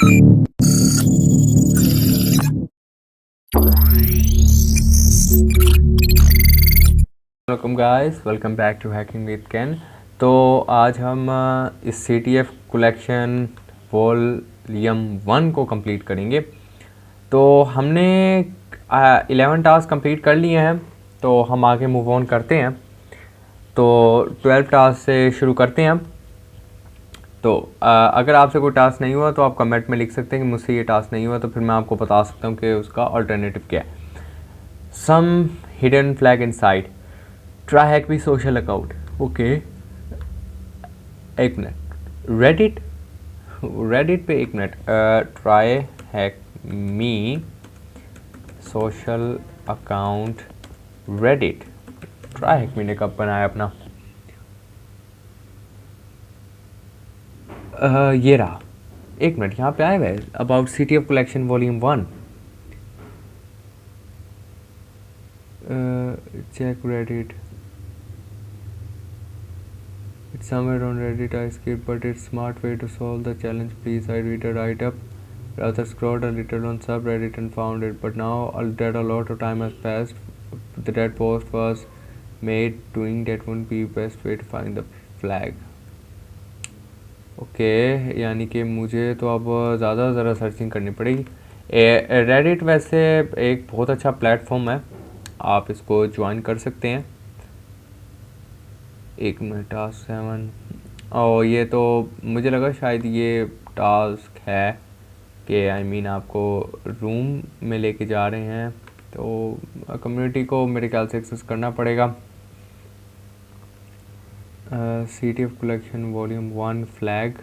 Welcome guys, welcome back to hacking with कैन। तो आज हम इस CTF कलेक्शन वॉल्यूम 1 को कंप्लीट करेंगे। तो हमने 11 टास्क कंप्लीट कर लिए हैं, तो हम आगे मूव ऑन करते हैं। तो 12 टास्क से शुरू करते हैं हम। तो अगर आपसे कोई टास्क नहीं हुआ तो आप कमेंट में लिख सकते हैं कि मुझसे ये टास्क नहीं हुआ, तो फिर मैं आपको बता सकता हूँ कि उसका अल्टरनेटिव क्या है। Some hidden flag inside, try hack me social account. Okay, एक मिनट। रेडिट पे एक मिनट। Try hack me social account Reddit. Try hack me ने कब बनाया अपना? ये रहा। एक मिनट, यहाँ पे आया हुआ है about CTF collection volume 1। Check Reddit. It's somewhere on Reddit. I skipped, but it's smart way to solve the challenge. Please, I read a write up. Rather scrolled a little on subreddit and found it, but now that a lot of time has passed, that post was made. Doing that wouldn't be best way to find the flag. Okay, यानी कि मुझे तो अब ज़्यादा ज़रा searching करनी पड़ेगी। Reddit वैसे एक बहुत अच्छा प्लेटफॉर्म है, आप इसको ज्वाइन कर सकते हैं। एक मिनट, टास्क 7। और ये तो मुझे लगा शायद ये टास्क है कि आपको रूम में लेके जा रहे हैं, तो कम्युनिटी को मेरे ख्याल से एक्सेस करना पड़ेगा। CTF कलेक्शन वॉल्यूम 1 फ्लैग,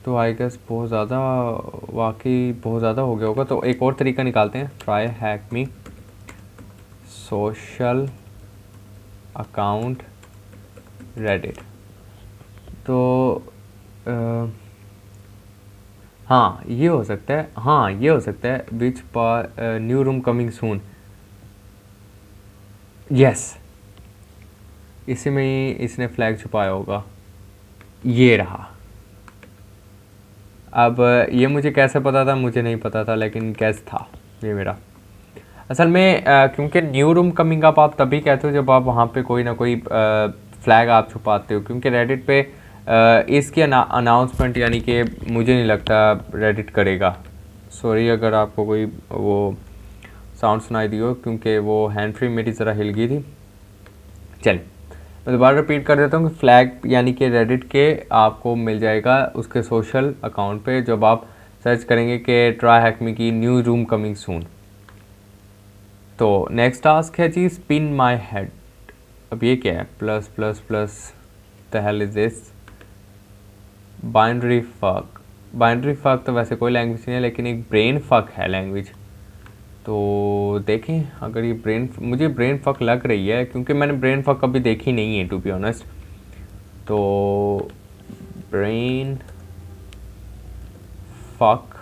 तो आई गेस बहुत ज़्यादा, वाकई बहुत ज़्यादा हो गया होगा। तो एक और तरीका निकालते हैं, try hack me social account Reddit. तो हाँ ये हो सकता है, हाँ ये हो सकता है। Which new room coming soon. Yes, इसी में ही इसने फ्लैग छुपाया होगा। ये रहा। अब ये मुझे कैसे पता था? मुझे नहीं पता था, लेकिन कैस था ये मेरा। असल में क्योंकि न्यू रूम कमिंग अप आप तभी कहते हो जब आप वहाँ पे कोई ना कोई फ्लैग आप छुपाते हो, क्योंकि रेडिट पे इसकी अनाउंसमेंट यानी कि मुझे नहीं लगता रेडिट करेगा। सॉरी अगर आपको कोई वो साउंड सुनाई दी हो, क्योंकि वो हैंड फ्री मेरी ज़रा हिल गई थी। चल मैं दोबारा रिपीट कर देता हूँ कि फ्लैग यानी कि रेडिट के आपको मिल जाएगा उसके सोशल अकाउंट पे, जब आप सर्च करेंगे कि ट्राई हैक मी की न्यू रूम कमिंग सून। तो नेक्स्ट टास्क है जी, स्पिन माई हेड। अब ये क्या है? Plus plus plus, the hell is this? Binary fuck. Binary fuck तो वैसे कोई लैंग्वेज नहीं है, लेकिन एक ब्रेन फक है लैंग्वेज। तो देखें, अगर ये मुझे ब्रेन फक लग रही है, क्योंकि मैंने ब्रेन फक कभी देखी नहीं है टू बी ऑनेस्ट। तो ब्रेन फक,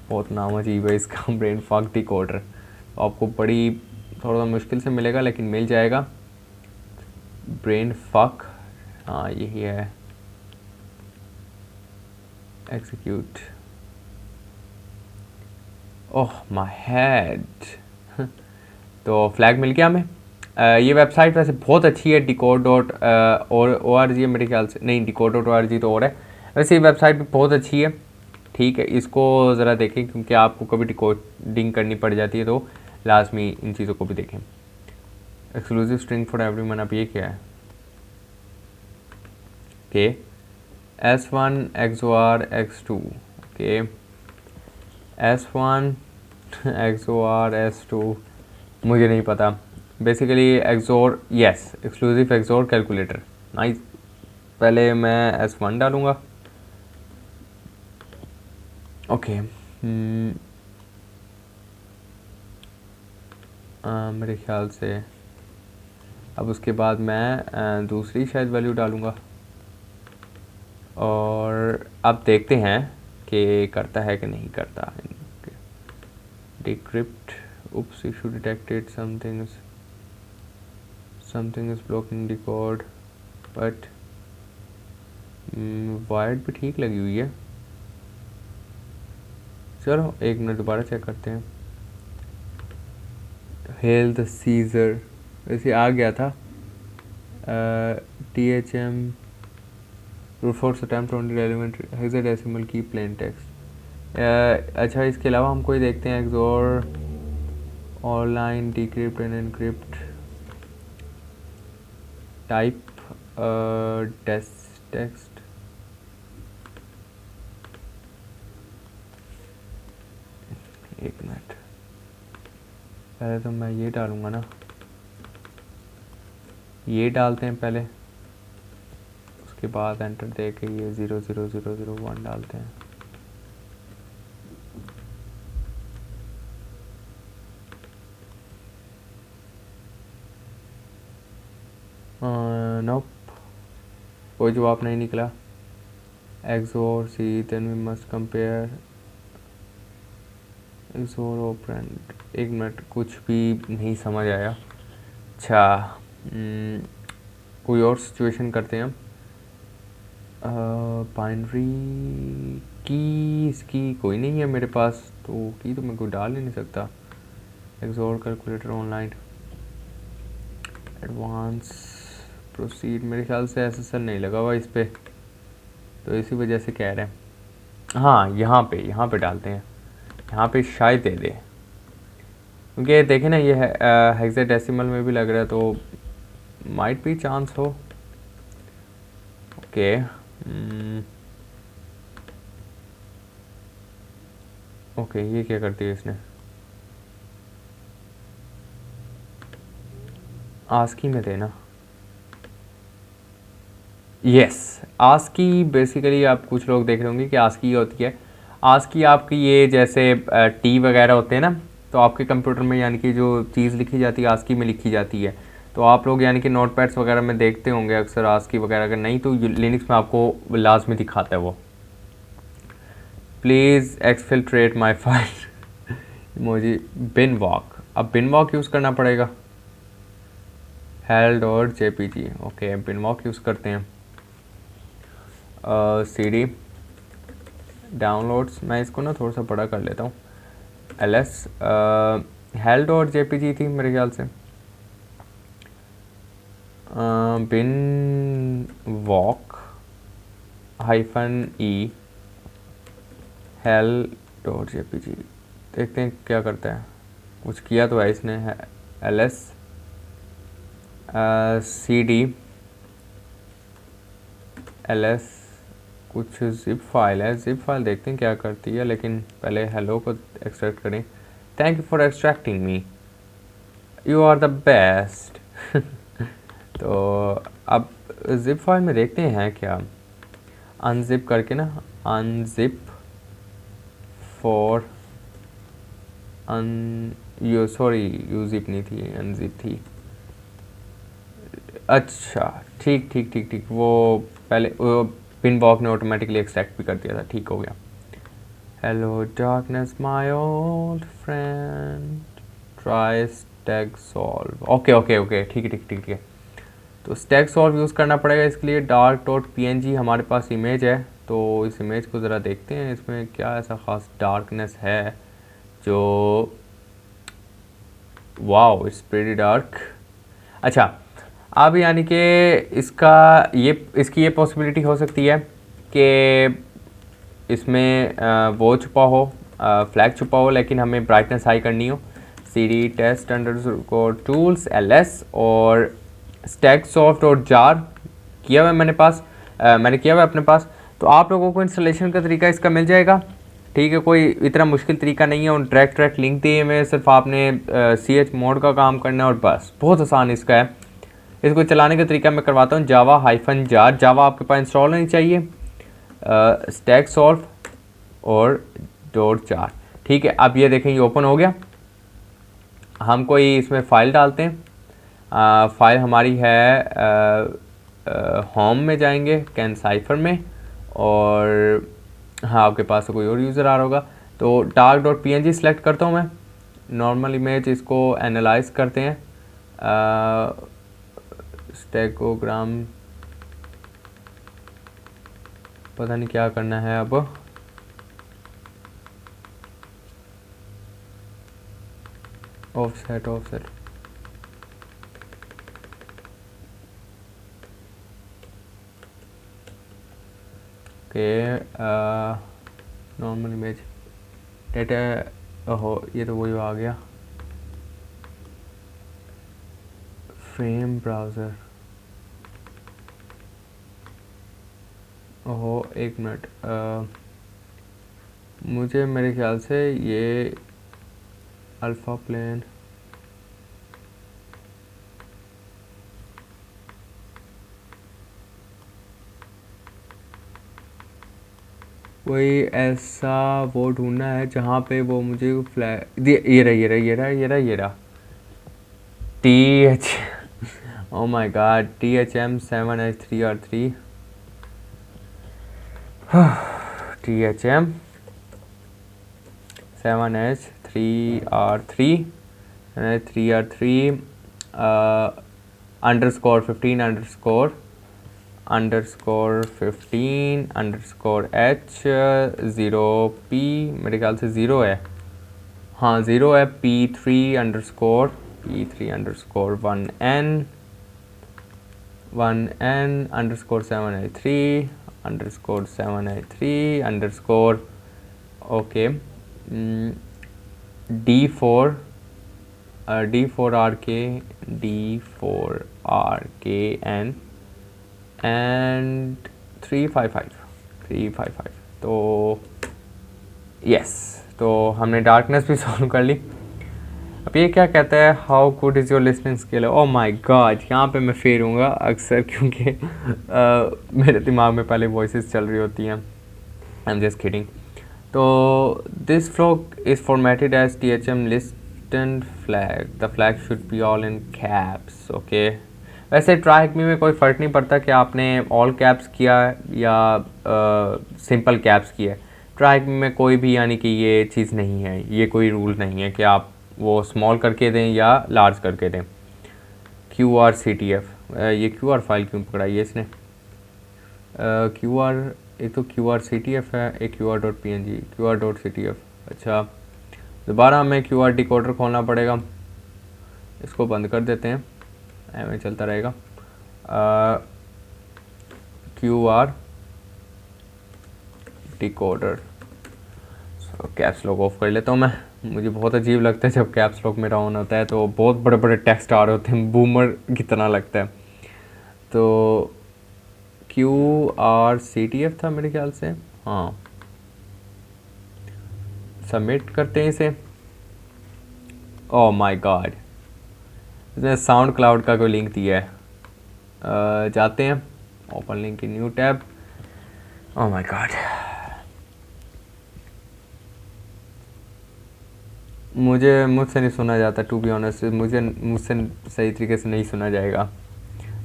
बहुत नाम अजीब है इसका। ब्रेन फक डिकोडर आपको बड़ी थोड़ा मुश्किल से मिलेगा, लेकिन मिल जाएगा। ब्रेन फक, हाँ यही है। एग्जीक्यूट। Oh my head. तो फ्लैग मिल गया हमें। ये वेबसाइट वैसे बहुत अच्छी है, decode.org है मेरे ख्याल से। नहीं, decode.org तो और है। वैसे ये वेबसाइट भी बहुत अच्छी है, ठीक है। इसको ज़रा देखें, क्योंकि आपको कभी डिकोडिंग करनी पड़ जाती है, तो लाजमी इन चीज़ों को भी देखें। एक्सक्लूसिव स्ट्रिंग फॉर एवरीवन, अब ये क्या है? Okay, S1 XOR X2। Okay, S1 XOR S2 मुझे नहीं पता। Basically XOR, yes, exclusive XOR calculator. Nice. पहले मैं S1 डालूँगा। ओके, मेरे ख्याल से अब उसके बाद मैं दूसरी शायद वैल्यू डालूँगा, और अब देखते हैं कि करता है कि नहीं करता। Decrypt, oops, issue detected, something is blocking decode, but wired भी ठीक लगी हुई है। चलो 1 मिनट दोबारा चेक करते हैं। हेल्थ सीजर वैसे आ गया था। THM root force attempt only relevant hexadecimal की प्लेन टेक्स्ट। अच्छा, इसके अलावा हम कोई देखते हैं XOR online decrypt and encrypt type text. एक मिनट, पहले तो मैं ये डालूंगा ना, ये डालते हैं पहले, उसके बाद एंटर दे के ये 00001 डालते हैं। नोप, कोई जवाब नहीं निकला। XOR C, then we must compare XOR operand. 1 minute, कुछ भी नहीं समझ आया। अच्छा, कोई और सिचुएशन करते हैं हम। बाइनरी की इसकी कोई नहीं है मेरे पास, तो की तो मैं कोई डाल ही नहीं सकता। XOR calculator online advance proceed, मेरे ख्याल से SSL नहीं लगा हुआ इस पर, तो इसी वजह से कह रहे हैं। हाँ, यहाँ पे डालते हैं, यहाँ पे शायद दे दे, क्योंकि देखें ना ये हेक्साडेसिमल में भी लग रहा है, तो माइट भी चांस हो। ओके, ओके, ये क्या करती है इसने, आस्की में देना। यस, आस्की बेसिकली आप कुछ लोग देख रहे होंगे कि आस्की होती है। आस्की आपकी ये जैसे टी वगैरह होते हैं ना, तो आपके कंप्यूटर में यानी कि जो चीज़ लिखी जाती है आस्की में लिखी जाती है। तो आप लोग यानी कि नोटपैड्स वगैरह में देखते होंगे अक्सर आस्की वगैरह, अगर नहीं तो लिनक्स में आपको लाजमी दिखाता है वो। Please exfiltrate my file emoji binwalk. अब बिन वॉक यूज़ करना पड़ेगा। हेल्ड और JPG, okay, binwalk use करते हैं। CD डाउनलोड्स, मैं इसको ना थोड़ा सा बड़ा कर लेता हूँ। LS हेल्ड और JPG थी मेरे ख्याल से। बिन वॉक -E हेल्ड और JPG, देखते हैं क्या करता है। कुछ किया तो है इसने। LS CD LS कुछ जिप फाइल है, जिप फाइल देखते हैं क्या करती है, लेकिन पहले हेलो को एक्सट्रैक्ट करें। Thank you for extracting me, you are the best. तो अब जिप फाइल में देखते हैं क्या, अनजिप करके ना, unzip for you sorry, you zip नहीं थी, अनजिप थी। अच्छा, ठीक, वो पहले पिन वॉक ने ऑटोमेटिकली एक्सट्रैक्ट भी कर दिया था, ठीक हो गया। Hello darkness my old friend, try stack solve. Okay, ठीक है। तो स्टैक सॉल्व यूज़ करना पड़ेगा इसके लिए। dark.png हमारे पास इमेज है, तो इस इमेज को ज़रा देखते हैं, इसमें क्या ऐसा ख़ास डार्कनेस है जो, वाओ इट्स प्रीटी डार्क। अच्छा, अब यानी कि इसकी ये पॉसिबिलिटी हो सकती है कि इसमें वो छुपा हो, फ्लैग छुपा हो, लेकिन हमें ब्राइटनेस हाई करनी हो। CD test underscore tools LS और स्टैक सॉफ्ट और जार किया हुआ है मैंने किया हुआ है अपने पास। तो आप लोगों को इंस्टॉलेशन का तरीका इसका मिल जाएगा, ठीक है, कोई इतना मुश्किल तरीका नहीं है। और डायरेक्ट लिंक दिए हुए, सिर्फ आपने CH मोड का काम करना है और बस, बहुत आसान इसका है। इसको चलाने का तरीका मैं करवाता हूँ। जावा जावा आपके पास इंस्टॉल होनी चाहिए, स्टैक सॉल्व और .jar, ठीक है। अब ये देखें, ये ओपन हो गया। हम कोई इसमें फ़ाइल डालते हैं। फ़ाइल हमारी है, होम में जाएंगे, कैनसाइफर में, और हाँ आपके पास तो कोई और यूज़र आ रहा होगा, तो dark.png सेलेक्ट करता हूँ मैं। नॉर्मल इमेज, इसको एनालाइज करते हैं। स्टैकोग्राम, पता नहीं क्या करना है अब। Offset offset okay normal image data. ओहो ये तो वही आ गया फ्रेम ब्राउज़र। ओहो एक मिनट मुझे मेरे ख्याल से ये अल्फ़ा प्लेन कोई ऐसा वो ढूंढना है जहाँ पे वो मुझे फ्लैग ये रहा ये रहा ये रहा ये रहा ये रहा T H oh my God THM 7H3R3 THM 7H3R3 3R3 underscore 15 underscore 15 underscore H 0P मेरे ख्याल से 0 है। हाँ 0 है P3 underscore 1N underscore 7I3 underscore 7I3 underscore okay D4 D4RK D4RKN and 355 तो यस तो हमने डार्कनेस भी सॉल्व कर ली। अब ये क्या कहता है how good is your listening skill. Oh my God यहाँ पे मैं फेल हूँगा अक्सर क्योंकि मेरे दिमाग में पहले वॉइसेस चल रही होती हैं। I am just kidding. तो this flag is formatted as THM listened flag the flag should be all in caps okay. वैसे ट्राई मी में कोई फ़र्क नहीं पड़ता कि आपने ऑल कैप्स किया या सिंपल कैप्स किया। ट्राई मी में कोई भी यानी कि ये चीज़ नहीं है, ये कोई रूल नहीं है कि आप वो स्मॉल करके दें या लार्ज करके दें। QRCTF ये QR फाइल क्यों पकड़ाई है इसने। QR एक तो QRCTF है एक QR.png QR.ctf। अच्छा दोबारा हमें QR डिकोडर खोलना पड़ेगा। इसको बंद कर देते हैं ऐसे चलता रहेगा। QR decoder caps lock of कर लेता हूँ मैं। मुझे बहुत अजीब लगता है जब कैप्स लॉक मेरा ऑन होता है तो बहुत बड़े बड़े टेक्स्ट आ रहे होते हैं, बूमर की तरह लगता है। तो QRCTF था मेरे ख्याल से। हाँ सबमिट करते हैं इसे। ओह माय गॉड इसने साउंड क्लाउड का कोई लिंक दिया है। जाते हैं open link in new tab. Oh my God मुझसे नहीं सुना जाता टू बी ऑनेस्ट। मुझसे सही तरीके से नहीं सुना जाएगा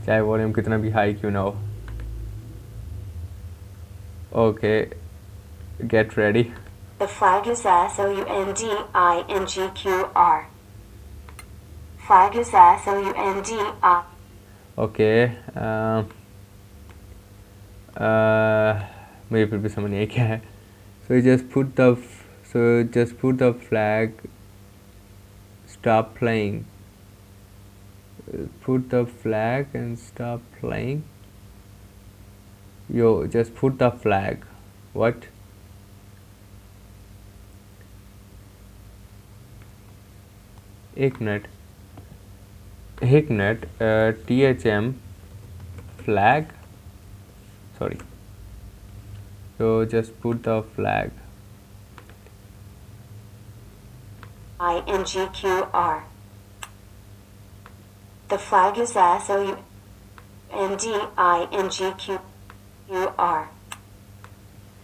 चाहे वॉल्यूम कितना भी हाई क्यों ना हो। Okay get ready. The flag is SOUNDINGQR. Flag is SOUNDI. Okay मुझे फिर भी समझ नहीं आई क्या है। So just put the flag stop playing. Put the flag and stop playing. Yo just put the flag. What? एक minute THM flag sorry so just put the flag INGQR. The flag is SOUNDINGQR.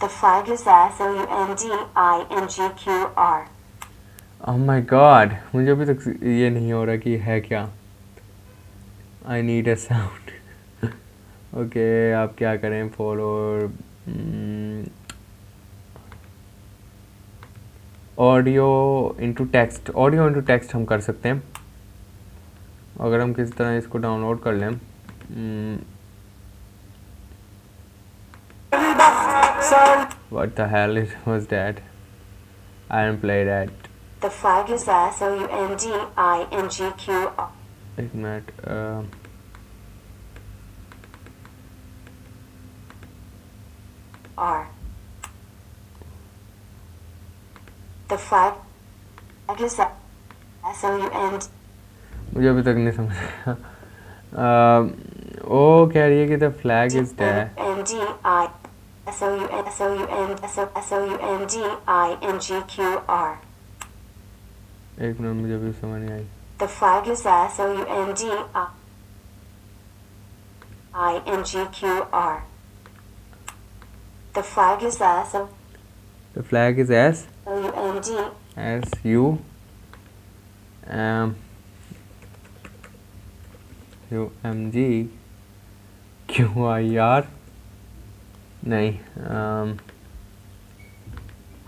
The flag is SOUNDINGQR. Oh my god मुझे अभी तक ये नहीं हो रहा कि है क्या। I need a sound. Okay आप क्या करें फॉलो ऑडियो इनटू टेक्स्ट हम कर सकते हैं अगर हम किसी तरह इसको डाउनलोड कर लें। What the hell was that? I didn't play that. The flag is SOUNDINGQ. एक minute R. The flag is SOUND. मुझे अभी तक नहीं समझ आया वो कह रही है कि the flag is there SOUNDINGQR. एक मिनट मुझे अभी समझ नहीं आई The flag is SOUNDINGQR. The flag is the flag is S SOUND. S U U M G Q I R नहीं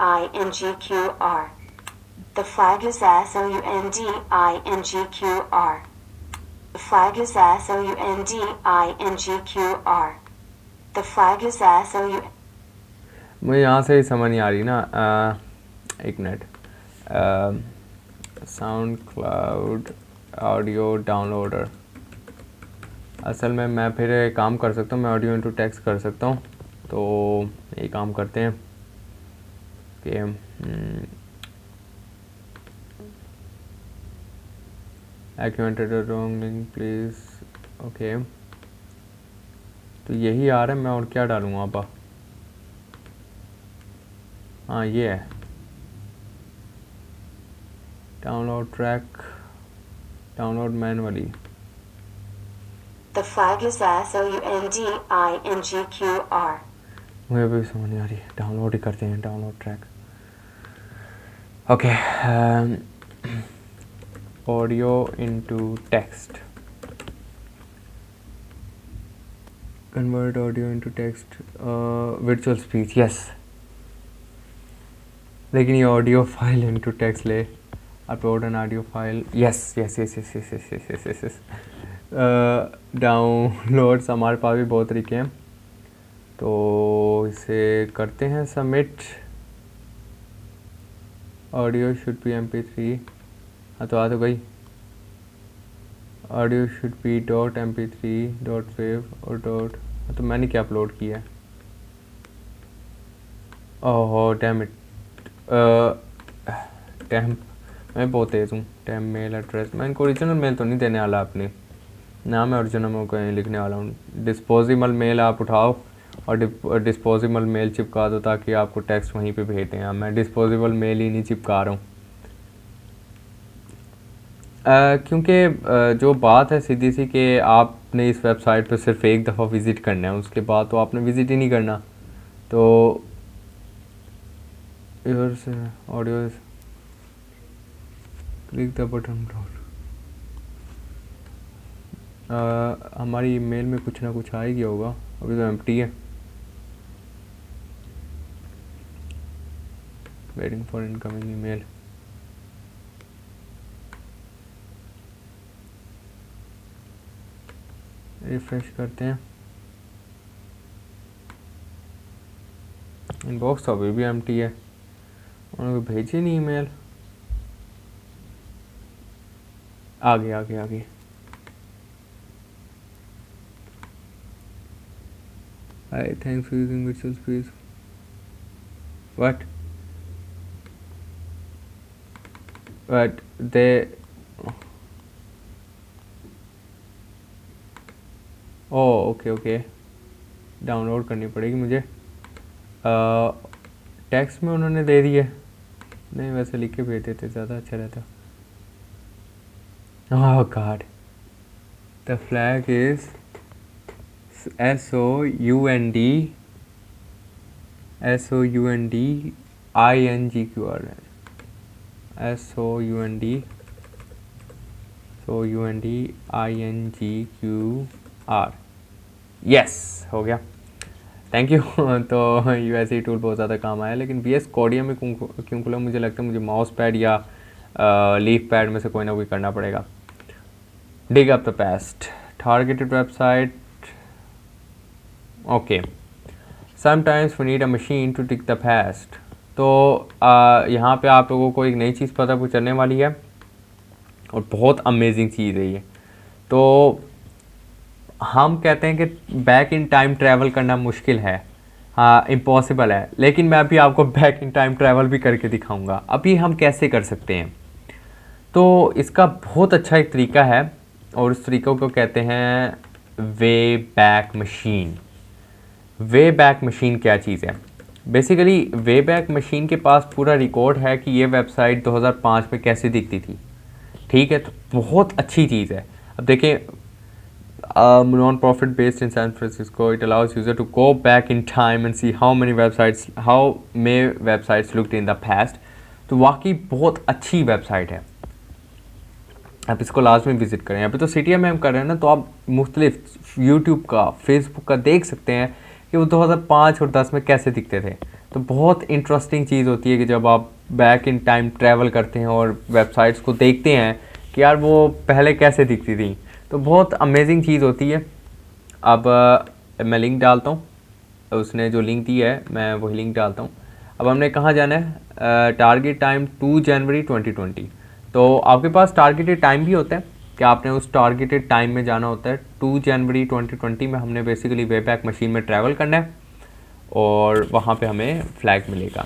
INGQR. The flag is SOUNDINGQR. The flag is SOUNDINGQR. The flag is SOUND. मुझे यहाँ से ही समझ नहीं आ रही ना एक minute sound cloud audio downloader असल में मैं फिर एक काम कर सकता हूँ मैं ऑडियो इनटू टेक्स्ट कर सकता हूँ तो ये काम करते हैं कि एक्यूमेंटेड रॉन्ग लिंक प्लीज़ ओके तो यही आ रहा है मैं और क्या डालूँगा अब हाँ ये है download track download manually The flag is SOUNDINGQR. मुझे भी समझ नहीं आ रही डाउनलोड ही करते हैं download track okay audio into text convert audio into text virtual speech yes लेकिन ये ऑडियो फाइल इनटू टेक्स्ट ले upload an audio file yes yes yes yes yes yes yes yes yes downloads हमारे पास भी बहुत तरीके हैं तो इसे करते हैं submit audio should be MP3 हाँ तो आ तो गई audio should be .mp3 .wave और हाँ तो मैंने क्या अपलोड किया है ओहो डैम इट टैम मैं बहुत तेज़ हूँ टैम मेल एड्रेस मैं इनको ओरिजिनल मेल तो नहीं देने वाला अपनी ना मैं ओरिजिनल में कहीं लिखने वाला हूँ डिस्पोजेबल मेल आप उठाओ और डिस्पोजेबल मेल चिपका दो ताकि आपको टेक्स्ट वहीं पे भेज दें मैं डिस्पोजेबल मेल ही नहीं चिपका रहा हूँ क्योंकि जो बात है सीधी सी कि आपने इस वेबसाइट पर सिर्फ एक दफ़ा विज़िट करना है उसके बाद तो आपने विज़िट ही नहीं करना तो इधर से ऑडियो क्लिक द बटन हमारी ईमेल में कुछ ना कुछ आ ही गया होगा अभी तो एम्प्टी है waiting for incoming email refresh करते हैं इनबॉक्स तो अभी भी एम्प्टी है उन्होंने भेजी नहीं ईमेल आगे आगे आगे Hi, thanks for using virtual space. What? But they okay okay download करनी पड़ेगी मुझे टेक्स्ट में उन्होंने दे दी है नहीं वैसे लिख के भेज देते ज़्यादा अच्छा रहता oh God the flag is SOUNDINGQR SOUNDINGQR yes हो गया थैंक यू तो ऐसे ही टूल बहुत ज़्यादा काम आया लेकिन VS कोडिया में क्यों खुला मुझे लगता है मुझे माउस पैड या लीफ पैड में से कोई ना कोई करना पड़ेगा dig up the past targeted website okay sometimes we need a machine to dig the past तो यहाँ पे आप लोगों को एक नई चीज़ पता चलने वाली है और बहुत अमेजिंग चीज़ है ये। तो हम कहते हैं कि बैक इन टाइम ट्रैवल करना मुश्किल है, हाँ इम्पॉसिबल है, लेकिन मैं अभी आपको बैक इन टाइम ट्रैवल भी करके दिखाऊंगा। अभी हम कैसे कर सकते हैं, तो इसका बहुत अच्छा एक तरीका है और उस तरीक़ों को कहते हैं way back machine. Way back machine क्या चीज़ है? बेसिकली वे बैक मशीन के पास पूरा रिकॉर्ड है कि ये वेबसाइट 2005 में कैसे दिखती थी। ठीक है, तो बहुत अच्छी चीज़ है। अब देखिए, non-profit based in San Francisco, it allows user to go back in time and see how many websites looked in the past। तो वाकई बहुत अच्छी वेबसाइट है, आप इसको लाजमी विज़िट करें। अभी तो सीटीएम में हम कर रहे हैं ना, तो आप मुख्तलिफ यूट्यूब का, फेसबुक का देख सकते हैं कि वो 2005 और 10 में कैसे दिखते थे। तो बहुत इंटरेस्टिंग चीज़ होती है कि जब आप बैक इन टाइम ट्रैवल करते हैं और वेबसाइट्स को देखते हैं कि यार वो पहले कैसे दिखती थी, तो बहुत अमेजिंग चीज़ होती है। अब मैं लिंक डालता हूँ, उसने जो लिंक दी है मैं वही लिंक डालता हूँ। अब हमने कहाँ जाना है? टारगेट टाइम 2 जनवरी 2020। तो आपके पास टारगेटेड टाइम भी होता है कि आपने उस टारगेटेड टाइम में जाना होता है। 2 जनवरी 2020 में हमने बेसिकली वे बैक मशीन में ट्रैवल करना है और वहाँ पे हमें फ्लैग मिलेगा।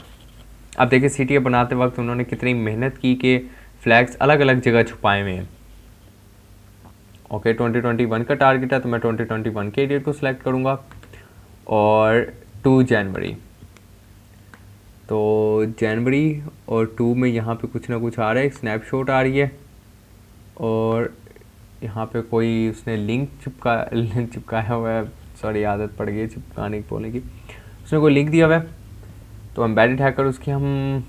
अब देखिए सीटीए बनाते वक्त उन्होंने कितनी मेहनत की कि फ्लैग्स अलग अलग जगह छुपाए हुए हैं। ओके, 2021 का टारगेट है तो मैं 2021 के डेट को सिलेक्ट करूँगा और 2 जनवरी। तो जनवरी और 2 में यहाँ पे कुछ ना कुछ आ रहा है, एक स्नैपशॉट आ रही है और यहाँ पे कोई उसने लिंक चिपकाया हुआ है। सॉरी, आदत पड़ गई चिपकाने की, बोलने की। उसने कोई लिंक दिया हुआ है, तो एम्बेडेड हैकर उसकी हम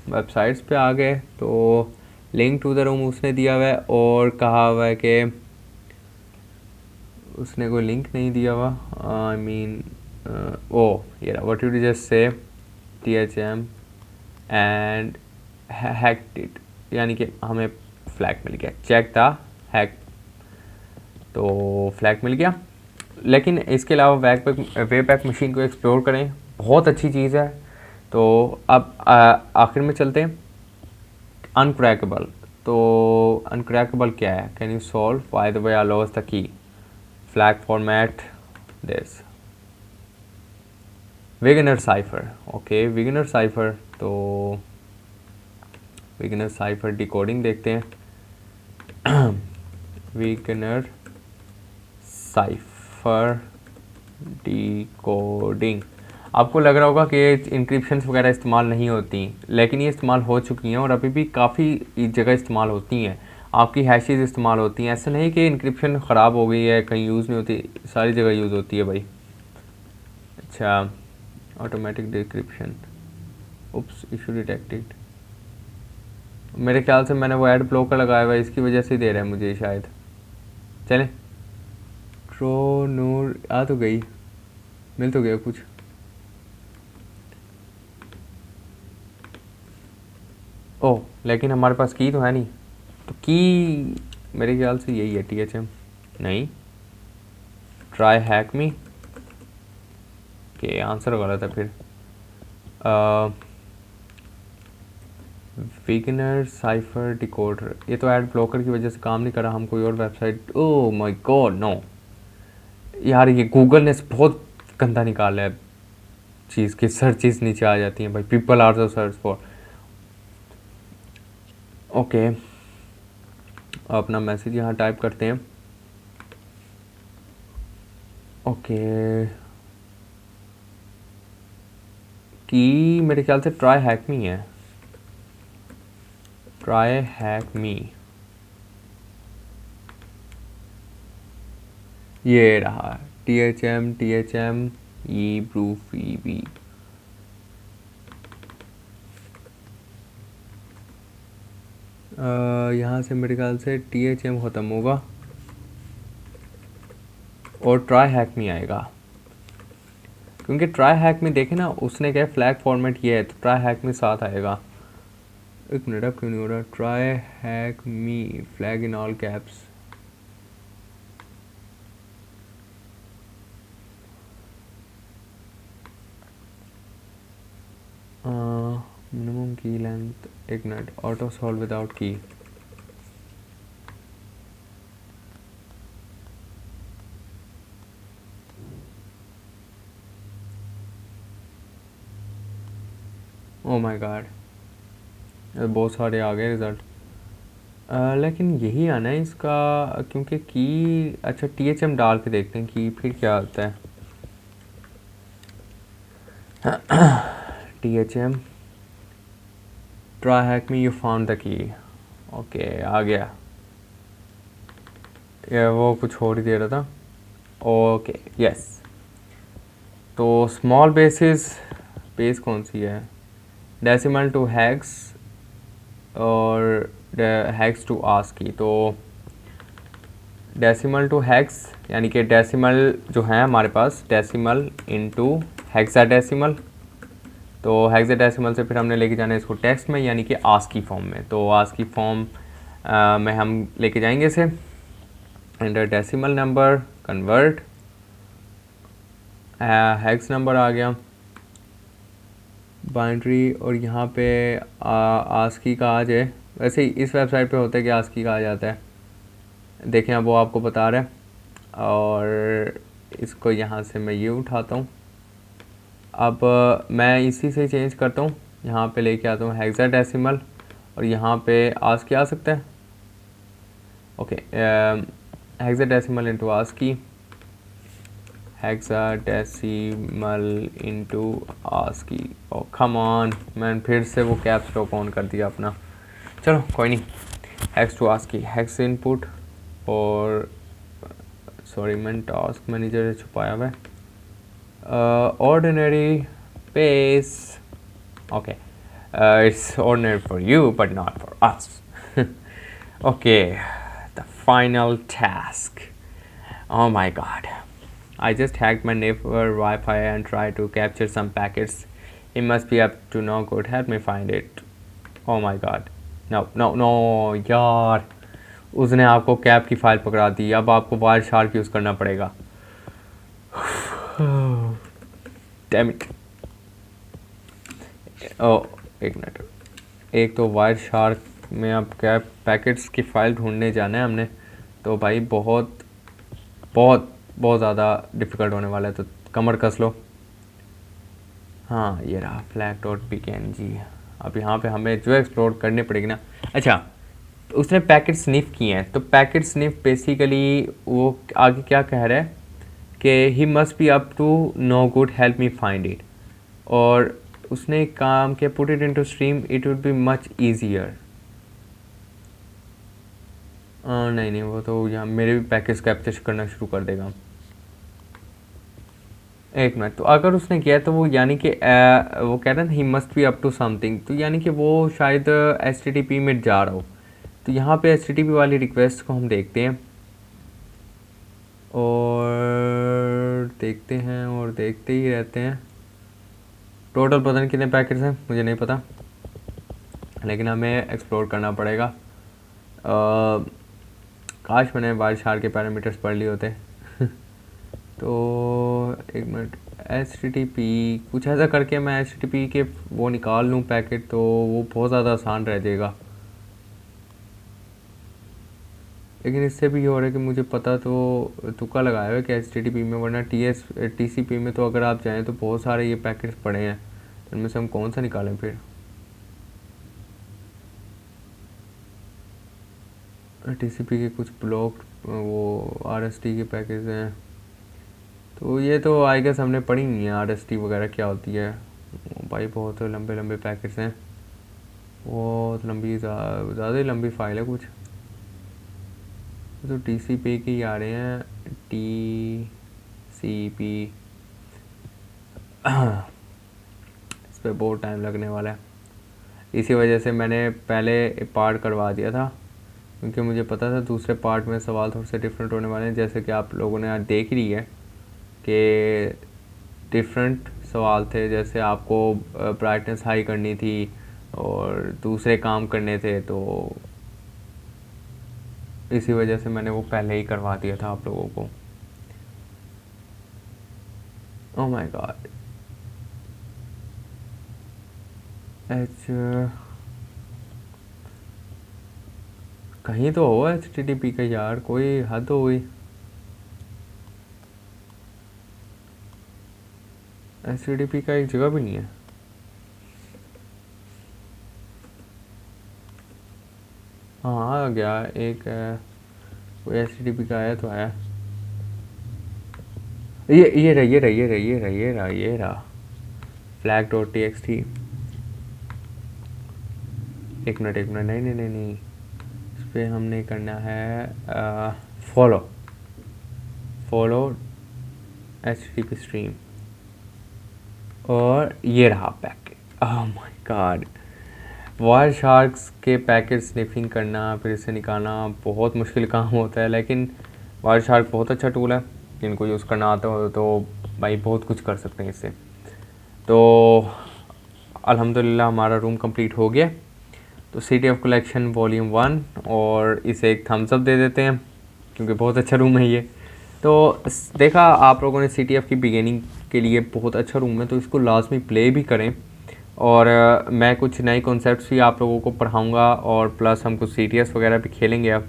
वेबसाइट्स पे आ गए। तो लिंक टू द रूम उसने दिया हुआ है और कहा हुआ है कि उसने कोई लिंक नहीं दिया हुआ। आई मीन ये what you just say THM and hacked it, यानी कि हमें फ्लैग मिल गया, चेक द हैक। तो फ्लैग मिल गया, लेकिन इसके अलावा वे बैक मशीन को एक्सप्लोर करें, बहुत अच्छी चीज़ है। तो अब आखिर में चलते हैं अनक्रैकेबल। तो अनक्रैकेबल क्या है? Can you solve by the way I lost the key, flag format this, Vigenere cipher. Okay, Vigenere cipher. तो विगनर साइफर डिकोडिंग देखते हैं। Vigenere cipher decoding. आपको लग रहा होगा कि इंक्रिप्शंस वगैरह इस्तेमाल नहीं होती, लेकिन ये इस्तेमाल हो चुकी हैं और अभी भी काफ़ी जगह इस्तेमाल होती हैं। आपकी हैशेस इस्तेमाल होती हैं, ऐसा नहीं कि इंक्रिप्शन ख़राब हो गई है, कहीं यूज़ नहीं होती, सारी जगह यूज़ होती है भाई। अच्छा, ऑटोमेटिक डिक्रिप्शन, उप्स, इशू डिटेक्टेड। मेरे ख्याल से मैंने वो ऐड ब्लॉकर लगाया हुआ है, इसकी वजह से दे रहा है मुझे शायद। चलें, ट्रो नूर आ तो गई, मिल तो गया कुछ। ओह, लेकिन हमारे पास की तो है नहीं, तो की मेरे ख्याल से यही है, THM नहीं, ट्राई हैक मी के आंसर गलत है फिर। बिगिनर साइफर डिकोडर, ये तो ऐड ब्लॉकर की वजह से काम नहीं कर रहा। हम कोई और website, oh my god no यार, ये गूगल ने बहुत गंदा निकाला है चीज़ की, सर्चेस नीचे आ जाती हैं भाई, people are search for. Okay, अपना मैसेज यहाँ टाइप करते हैं। ओके, की मेरे ख्याल से ट्राई हैक मी है, ट्राई हैक मी, ये रहा THM ई प्रूफ EB। यहाँ से मेरे ख्याल से THM ख़त्म होगा और ट्राई हैक मी आएगा, क्योंकि ट्राई हैक में देखे ना उसने क्या फ्लैग फॉर्मेट ये है, तो ट्राई हैक में साथ आएगा। एक मिनट, अब क्यों नहीं हो रहा? Try hack me flag in all caps. Minimum की लेंथ, एक मिनट, ऑटो सॉल्व विदाउट की। ओ माय गॉड, बहुत सारे आ गए रिज़ल्ट। लेकिन यही आना है इसका, क्योंकि की, अच्छा THM डाल के देखते हैं कि फिर क्या आता है। THM try hack me, you found the key. Okay आ गया, ये वो कुछ और ही दे रहा था। ओके यस, तो स्मॉल बेसिस, बेस कौन सी है, डेसिमल टू हैक्स और हैक्स टू आस्की। तो डेसिमल टू हैक्स यानी कि डेसिमल जो है हमारे पास, डेसिमल इनटू हेक्साडेसिमल। तो हेक्साडेसिमल से फिर हमने लेके जाना है इसको टेक्स्ट में, यानी कि आस्की फॉर्म में। तो आस्की फॉर्म में हम लेके जाएंगे इसे, enter decimal number, convert, hex number आ गया, बाइनरी, और यहाँ पे आस्की का आ जाए। वैसे ही इस वेबसाइट पे होता है कि आस्की का आ जाता है, देखें अब वो आपको बता रहा है। और इसको यहाँ से मैं ये उठाता हूँ, अब मैं इसी से चेंज करता हूँ, यहाँ पे लेके आता हूँ हेक्साडेसिमल, और यहाँ पे आस्की आ सकता है। Okay, hexadecimal into ASCII, hexadecimal into ASCII. Oh come on, मैंने फिर से वो कैप्स लॉक ऑन कर दिया अपना। चलो कोई नहीं, hex to ASCII, hex input, और सॉरी मैंने टास्क मैनेजर छुपाया हुआ है, ordinary pace. Okay, it's ordinary for you but not for us. Okay, the final task. Oh my god, I just hacked my neighbor Wi-Fi and tried to capture some packets. It must be up to no good, help me find it. Oh my god, no no no यार, उसने आपको cap की file पकड़ा दी, अब आपको wire shark use करना पड़ेगा। Damn it. ओ एक मिनट, एक तो वायर शार्क में अब क्या पैकेट्स की फ़ाइल ढूंढने जाना है हमने, तो भाई बहुत बहुत बहुत ज़्यादा डिफ़िकल्ट होने वाला है, तो कमर कस लो। हाँ ये रहा flag.pkng। अब यहाँ पे हमें जो एक्सप्लोर करनी पड़ेगी ना। अच्छा, उसने पैकेट स्निफ किए हैं, तो पैकेट स्निफ बेसिकली वो आगे क्या कह रहा है कि he must be up to no good, help me find it. और उसने एक काम किया, put it into stream, it would be much easier. नहीं नहीं, वो तो यहाँ मेरे भी पैकेज कैप्चर करना शुरू कर देगा। एक मिनट, तो अगर उसने किया तो वो यानी कि वो कह रहा है he must be up to something, तो यानी कि वो शायद HTTP में जा रहा हो। तो यहाँ पे HTTP वाली रिक्वेस्ट को हम देखते हैं और देखते हैं और देखते ही रहते हैं। टोटल पता नहीं कितने पैकेट्स हैं, मुझे नहीं पता, लेकिन हमें एक्सप्लोर करना पड़ेगा। काश मैंने वायर शार्क के पैरामीटर्स पढ़ लिए होते। तो एक मिनट, HTTP कुछ ऐसा करके मैं HTTP के वो निकाल लूँ पैकेट, तो वो बहुत ज़्यादा आसान रह जाएगा। लेकिन इससे भी ये हो रहा है कि मुझे पता तो तुक्का लगाया है कि HTTP में, वरना TCP में तो अगर आप जाएँ तो बहुत सारे ये पैकेट्स पड़े हैं, इनमें से हम कौन सा निकालें फिर। TCP के कुछ ब्लॉक वो RST के पैकेज हैं, तो ये तो आई गेस हमने पढ़ी नहीं है RST वगैरह क्या होती है। भाई बहुत लंबे लंबे पैकेट्स हैं, बहुत लंबी, ज़्यादा ही लंबी फाइल है कुछ। तो TCP के ही आ रहे हैं, TCP इस पर बहुत टाइम लगने वाला है। इसी वजह से मैंने पहले पार्ट करवा दिया था, क्योंकि मुझे पता था दूसरे पार्ट में सवाल थोड़े से डिफरेंट होने वाले हैं। जैसे कि आप लोगों ने आज देख रही है कि डिफरेंट सवाल थे, जैसे आपको ब्राइटनेस हाई करनी थी और दूसरे काम करने थे, तो इसी वजह से मैंने वो पहले ही करवा दिया था आप लोगों को। ओह माय गॉड, एच कहीं तो हो HTTP का यार, कोई हद हो गई। HTTP का एक जगह भी नहीं है। हाँ आ गया एक कोई HTTP का आया तो आया। ये रहा ये रहा ये रहा ये रहा ये रहा ये रहा flag.txt। एक मिनट नहीं नहीं नहीं नहीं, इस पर हमने करना है फॉलो HTTP स्ट्रीम, और ये रहा packet. Oh my God, wire sharks के पैकेट स्निफिंग करना फिर इसे निकालना बहुत मुश्किल काम होता है, लेकिन वायर शार्क बहुत अच्छा टूल है, जिनको यूज़ करना आता हो तो भाई बहुत कुछ कर सकते हैं इससे। तो अल्हम्दुलिल्लाह हमारा रूम कंप्लीट हो गया। तो CTF कलेक्शन वॉल्यूम 1, और इसे एक थम्स अप दे देते हैं क्योंकि बहुत अच्छा रूम है ये। तो देखा आप लोगों ने CTF की बिगिनिंग के लिए बहुत अच्छा रूम है, तो इसको लाजमी प्ले भी करें। और मैं कुछ नए कॉन्सेप्ट्स भी आप लोगों को पढ़ाऊँगा, और प्लस हम कुछ CTS वगैरह भी खेलेंगे अब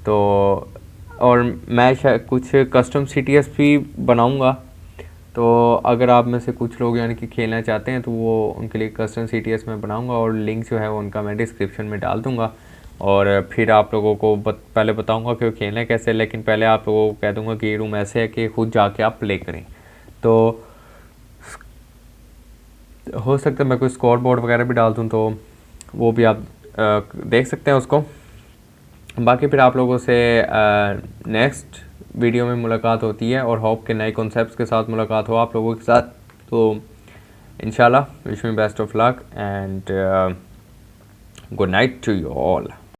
तो। और मैं शायद कुछ कस्टम CTS भी बनाऊँगा, तो अगर आप में से कुछ लोग यानी कि खेलना चाहते हैं तो वो उनके लिए कस्टम CTS में बनाऊंगा, और लिंक जो है वो उनका मैं डिस्क्रिप्शन में डाल दूंगा। और फिर आप लोगों को पहले बताऊंगा कि वो खेलना कैसे, लेकिन पहले आप लोगों को कह दूंगा कि ये रूम ऐसे है कि खुद जाके आप प्ले करें। तो हो सकता है मैं कोई स्कोर बोर्ड वगैरह भी डाल दूँ, तो वो भी आप देख सकते हैं उसको। बाकी फिर आप लोगों से नेक्स्ट वीडियो में मुलाकात होती है, और होप के नए कॉन्सेप्ट्स के साथ मुलाकात हो आप लोगों के साथ। तो इंशाल्लाह wish me best of luck and good night to you all.